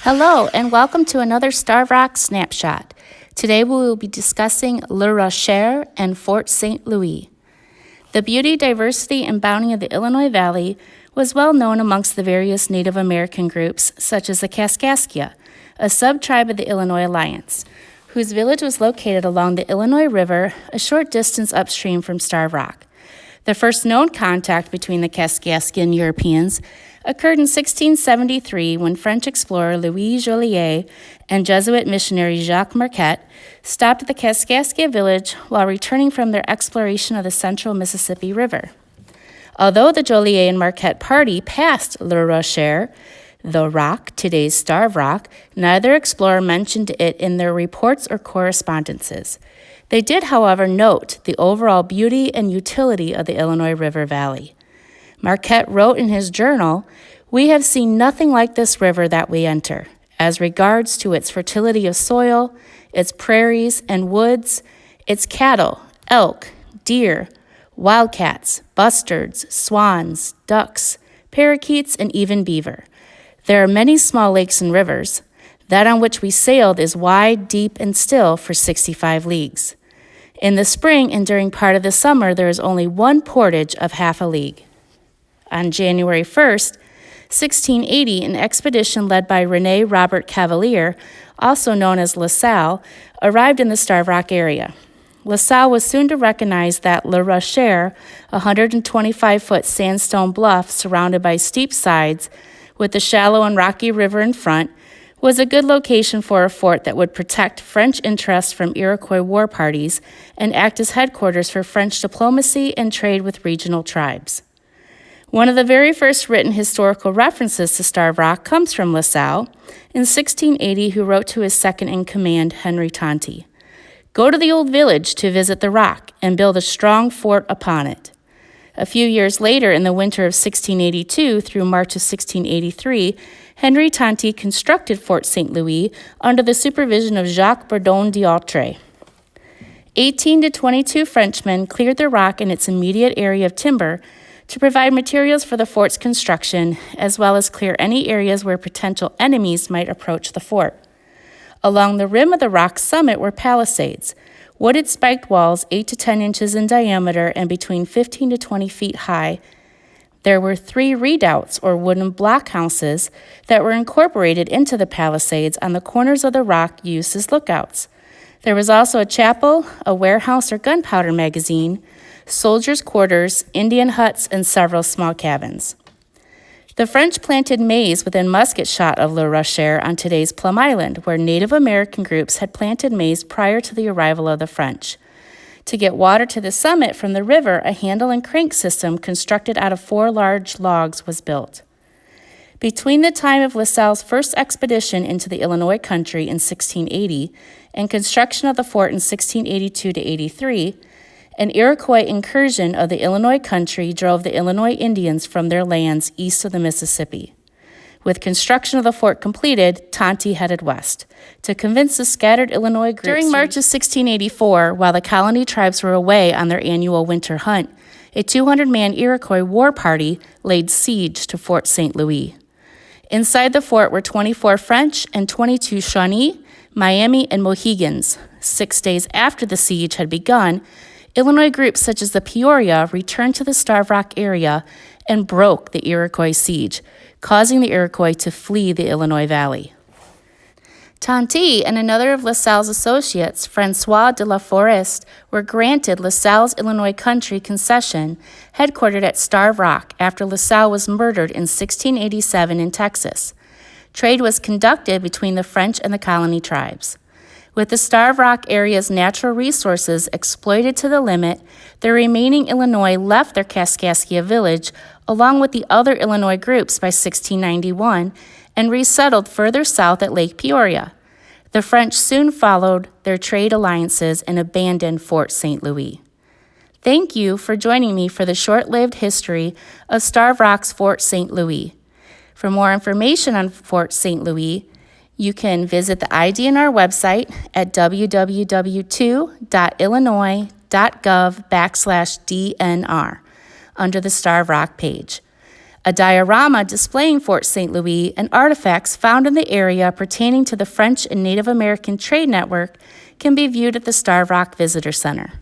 Hello, and welcome to another Starved Rock Snapshot. Today we will be discussing Le Rocher and Fort St. Louis. The beauty, diversity, and bounty of the Illinois Valley was well known amongst the various Native American groups, such as the Kaskaskia, a sub-tribe of the Illinois Alliance, whose village was located along the Illinois River, a short distance upstream from Starved Rock. The first known contact between the Kaskaskia and Europeans occurred in 1673 when French explorer Louis Joliet and Jesuit missionary Jacques Marquette stopped at the Kaskaskia village while returning from their exploration of the central Mississippi River. Although the Joliet and Marquette party passed Le Rocher, the rock, today's Starved Rock, neither explorer mentioned it in their reports or correspondences. They did, however, note the overall beauty and utility of the Illinois River Valley. Marquette wrote in his journal, "We have seen nothing like this river that we enter, as regards to its fertility of soil, its prairies and woods, its cattle, elk, deer, wildcats, bustards, swans, ducks, parakeets, and even beaver. There are many small lakes and rivers. That on which we sailed is wide, deep, and still for 65 leagues. In the spring and during part of the summer, there is only one portage of half a league." On January 1st, 1680, an expedition led by René Robert Cavelier, also known as La Salle, arrived in the Starved Rock area. La Salle was soon to recognize that Le Rocher, a 125-foot sandstone bluff surrounded by steep sides with the shallow and rocky river in front, was a good location for a fort that would protect French interests from Iroquois war parties and act as headquarters for French diplomacy and trade with regional tribes. One of the very first written historical references to Starved Rock comes from La Salle in 1680, who wrote to his second-in-command, Henry Tonti, "Go to the old village to visit the rock and build a strong fort upon it." A few years later, in the winter of 1682 through March of 1683, Henry Tonti constructed Fort St. Louis under the supervision of Jacques Bourdon d'Autray. 18 to 22 Frenchmen cleared the rock in its immediate area of timber to provide materials for the fort's construction, as well as clear any areas where potential enemies might approach the fort. Along the rim of the rock's summit were palisades, wooded spiked walls 8 to 10 inches in diameter and between 15 to 20 feet high. There were 3 redoubts, or wooden blockhouses, that were incorporated into the palisades on the corners of the rock used as lookouts. There was also a chapel, a warehouse or gunpowder magazine, soldiers' quarters, Indian huts, and several small cabins. The French planted maize within musket shot of Le Rocher on today's Plum Island, where Native American groups had planted maize prior to the arrival of the French. To get water to the summit from the river, a handle and crank system constructed out of 4 large logs was built. Between the time of La Salle's first expedition into the Illinois country in 1680 and construction of the fort in 1682 to 83, an Iroquois incursion of the Illinois country drove the Illinois Indians from their lands east of the Mississippi. With construction of the fort completed, Tonti headed west to convince the scattered Illinois groups. During March of 1684, while the colony tribes were away on their annual winter hunt, a 200-man Iroquois war party laid siege to Fort St. Louis. Inside the fort were 24 French and 22 Shawnee, Miami, and Mohegans. 6 days after the siege had begun, Illinois groups such as the Peoria returned to the Starved Rock area and broke the Iroquois siege, causing the Iroquois to flee the Illinois Valley. Tonti and another of La Salle's associates, François de la Forest, were granted La Salle's Illinois country concession, headquartered at Starved Rock after La Salle was murdered in 1687 in Texas. Trade was conducted between the French and the colony tribes. With the Starved Rock area's natural resources exploited to the limit, the remaining Illinois left their Kaskaskia village along with the other Illinois groups by 1691 and resettled further south at Lake Peoria. The French soon followed their trade alliances and abandoned Fort St. Louis. Thank you for joining me for the short-lived history of Starved Rock's Fort St. Louis. For more information on Fort St. Louis, you can visit the IDNR website at www.illinois.gov/DNR under the Starved Rock page. A diorama displaying Fort St. Louis and artifacts found in the area pertaining to the French and Native American trade network can be viewed at the Starved Rock Visitor Center.